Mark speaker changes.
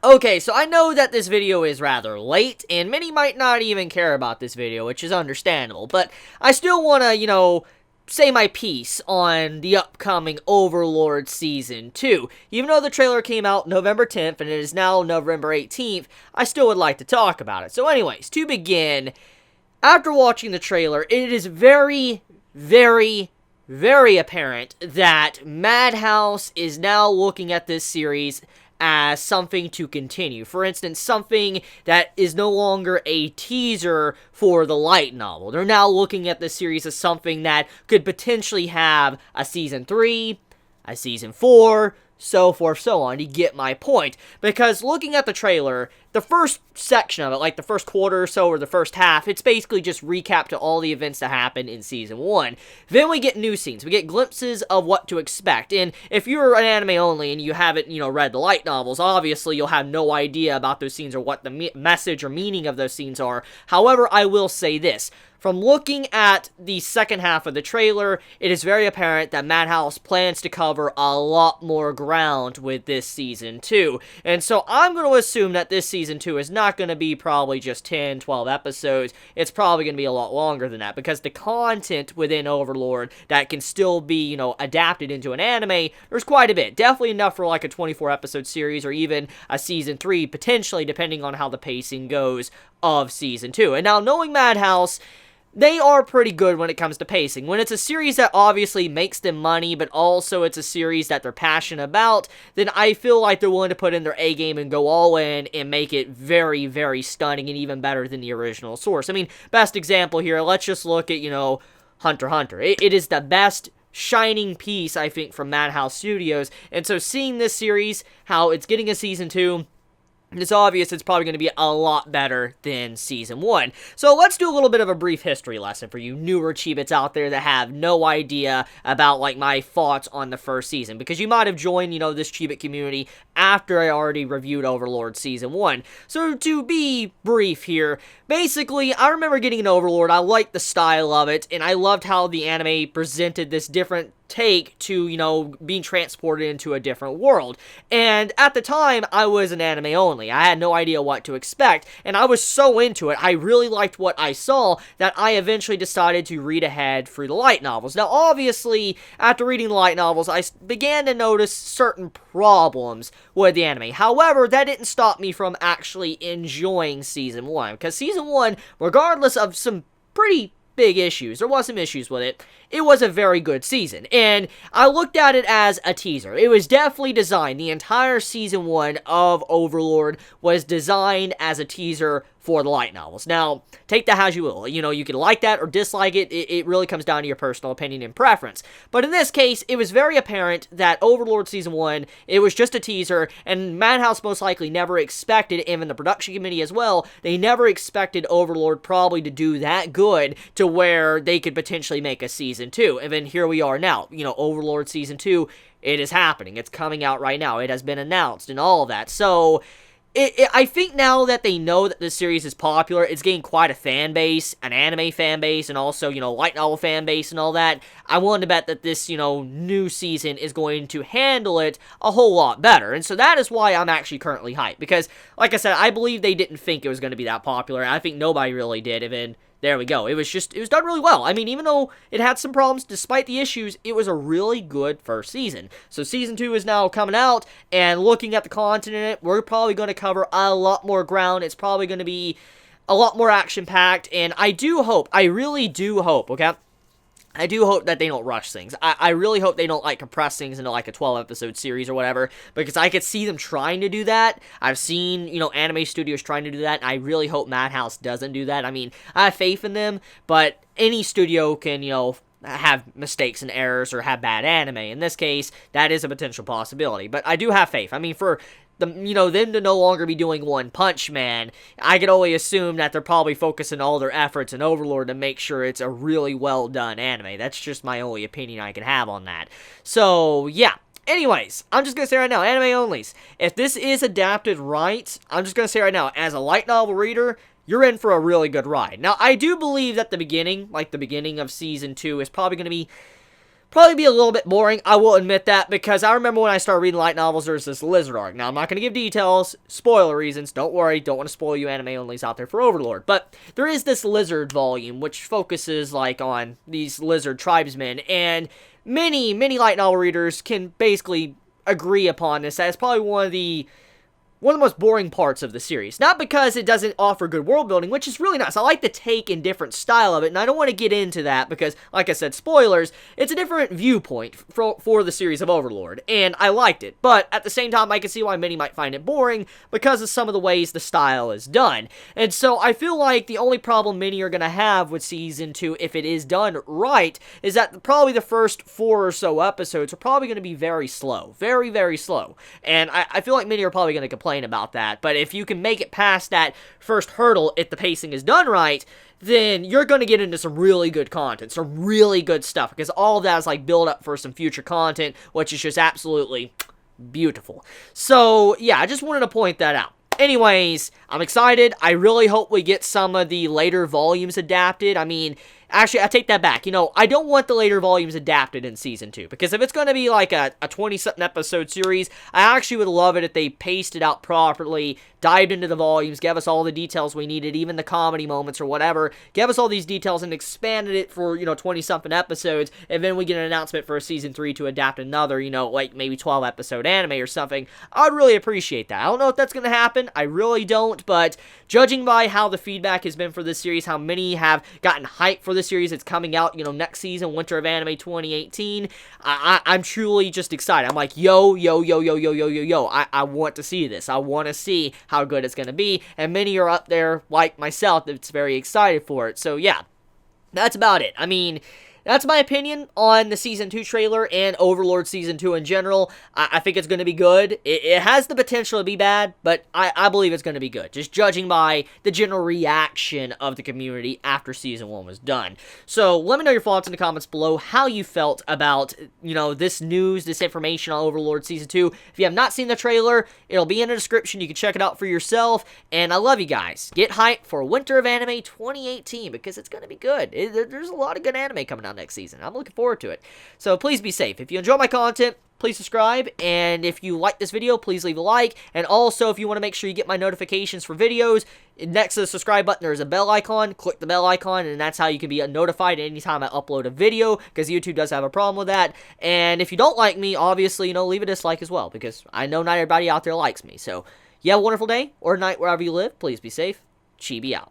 Speaker 1: Okay, so I know that this video is rather late, and many might not even care about this video, which is understandable, but I still want to, say my piece on the upcoming Overlord Season 2. Even though the trailer came out November 10th, and it is now November 18th, I still would like to talk about it. So anyways, to begin, after watching the trailer, it is very, very, very apparent that Madhouse is now looking at this series as something to continue. For instance, something that is no longer a teaser for the light novel. They're now looking at this series as something that could potentially have a Season 3, a Season 4, so forth, so on. You get my point. Because looking at the trailer, the first section of it, like the first quarter or so, or the first half, it's basically just recap to all the events that happened in Season 1. Then we get new scenes. We get glimpses of what to expect. And if you're an anime only and you haven't, read the light novels, obviously you'll have no idea about those scenes or what the message or meaning of those scenes are. However, I will say this. From looking at the second half of the trailer, it is very apparent that Madhouse plans to cover a lot more ground with this Season 2. And so I'm going to assume that this Season 2 is not going to be probably just 10, 12 episodes. It's probably going to be a lot longer than that, because the content within Overlord that can still be, adapted into an anime, there's quite a bit. Definitely enough for like a 24-episode series, or even a Season 3, potentially, depending on how the pacing goes of Season 2. And now, knowing Madhouse, they are pretty good when it comes to pacing. When it's a series that obviously makes them money, but also it's a series that they're passionate about, then I feel like they're willing to put in their A game and go all in and make it very, very stunning and even better than the original source. I mean, best example here, let's just look at, Hunter x Hunter. It is the best shining piece, I think, from Madhouse Studios, and so seeing this series, how it's getting a Season 2, it's obvious it's probably going to be a lot better than Season 1. So let's do a little bit of a brief history lesson for you newer Chibits out there that have no idea about, my thoughts on the first season. Because you might have joined, this Chibit community after I already reviewed Overlord Season 1. So to be brief here, basically, I remember getting an Overlord. I liked the style of it, and I loved how the anime presented this different take to, being transported into a different world. And at the time, I was an anime only. I had no idea what to expect, and I was so into it. I really liked what I saw that I eventually decided to read ahead through the light novels. Now, obviously, after reading the light novels, I began to notice certain problems with the anime. However, that didn't stop me from actually enjoying Season 1, because Season 1, regardless of some pretty big issues, there was some issues with it, it was a very good season, and I looked at it as a teaser. It was definitely designed, the entire Season 1 of Overlord was designed as a teaser for the light novels. Now, take that as you will. You can like that or dislike it. It really comes down to your personal opinion and preference. But in this case, it was very apparent that Overlord Season 1, it was just a teaser, and Madhouse most likely never expected, even the production committee as well, they never expected Overlord probably to do that good to where they could potentially make a Season 2. And then here we are now. Overlord Season 2, it is happening. It's coming out right now. It has been announced and all of that. So I think now that they know that this series is popular, it's getting quite a fan base, an anime fan base, and also, light novel fan base and all that. I want to bet that this, new season is going to handle it a whole lot better. And so that is why I'm actually currently hyped. Because, like I said, I believe they didn't think it was going to be that popular. I think nobody really did. And then there we go. It was done really well. I mean, even though it had some problems, despite the issues, it was a really good first season. So Season 2 is now coming out, and looking at the content in it, we're probably going to cover a lot more ground. It's probably going to be a lot more action-packed, and I really do hope, okay? I do hope that they don't rush things. I really hope they don't, compress things into, a 12-episode series or whatever, because I could see them trying to do that. I've seen, anime studios trying to do that, and I really hope Madhouse doesn't do that. I mean, I have faith in them, but any studio can, have mistakes and errors or have bad anime. In this case, that is a potential possibility, but I do have faith. I mean, for them to no longer be doing One Punch Man, I could only assume that they're probably focusing all their efforts in Overlord to make sure it's a really well done anime. That's just my only opinion I can have on that. So, yeah. Anyways, I'm just going to say right now, anime onlys, if this is adapted right, I'm just going to say right now, as a light novel reader, you're in for a really good ride. Now, I do believe that the beginning of Season 2 is probably going to be probably be a little bit boring, I will admit that, because I remember when I started reading light novels, there's this lizard arc. Now, I'm not going to give details, spoiler reasons, don't worry, don't want to spoil you anime-onlys out there for Overlord, but there is this lizard volume, which focuses, like, on these lizard tribesmen, and many light novel readers can basically agree upon this as probably one of the most boring parts of the series. Not because it doesn't offer good world building, which is really nice. I like the take and different style of it, and I don't want to get into that because, like I said, spoilers, it's a different viewpoint for the series of Overlord, and I liked it. But at the same time, I can see why many might find it boring because of some of the ways the style is done. And so I feel like the only problem many are going to have with Season 2, if it is done right, is that probably the first 4 or so episodes are probably going to be very slow. Very slow. And I feel like many are probably going to complain about that, but if you can make it past that first hurdle, if the pacing is done right, then you're going to get into some really good content, some really good stuff, because all of that is like build up for some future content, which is just absolutely beautiful. So yeah, I just wanted to point that out. Anyways, I'm excited. I really hope we get some of the later volumes adapted. I mean, actually, I take that back. You know, I don't want the later volumes adapted in Season 2, because if it's going to be like a 20-something episode series, I actually would love it if they paced it out properly, dived into the volumes, gave us all the details we needed, even the comedy moments or whatever, gave us all these details and expanded it for, 20-something episodes, and then we get an announcement for a Season 3 to adapt another, like maybe 12-episode anime or something. I'd really appreciate that. I don't know if that's going to happen. I really don't, but judging by how the feedback has been for this series, how many have gotten hyped for this series, it's coming out, next season, Winter of Anime 2018, I'm truly just excited. I'm like, yo, I want to see this. I want to see how good it's going to be, and many are up there, like myself, that's very excited for it. So yeah, that's about it. I mean, that's my opinion on the Season 2 trailer and Overlord Season 2 in general. I think it's going to be good. It has the potential to be bad, but I believe it's going to be good, just judging by the general reaction of the community after Season 1 was done. So let me know your thoughts in the comments below, how you felt about, this news, this information on Overlord Season 2. If you have not seen the trailer, it'll be in the description. You can check it out for yourself, and I love you guys. Get hyped for Winter of Anime 2018, because it's going to be good. There's a lot of good anime coming out next season. I'm looking forward to it. So please be safe. If you enjoy my content, please subscribe, and if you like this video, please leave a like, and also if you want to make sure you get my notifications for videos, next to the subscribe button there is a bell icon. Click the bell icon, and that's how you can be notified anytime I upload a video, because YouTube does have a problem with that. And if you don't like me, obviously, leave a dislike as well, because I know not everybody out there likes me. So you have a wonderful day or night wherever you live. Please be safe. Chibi out.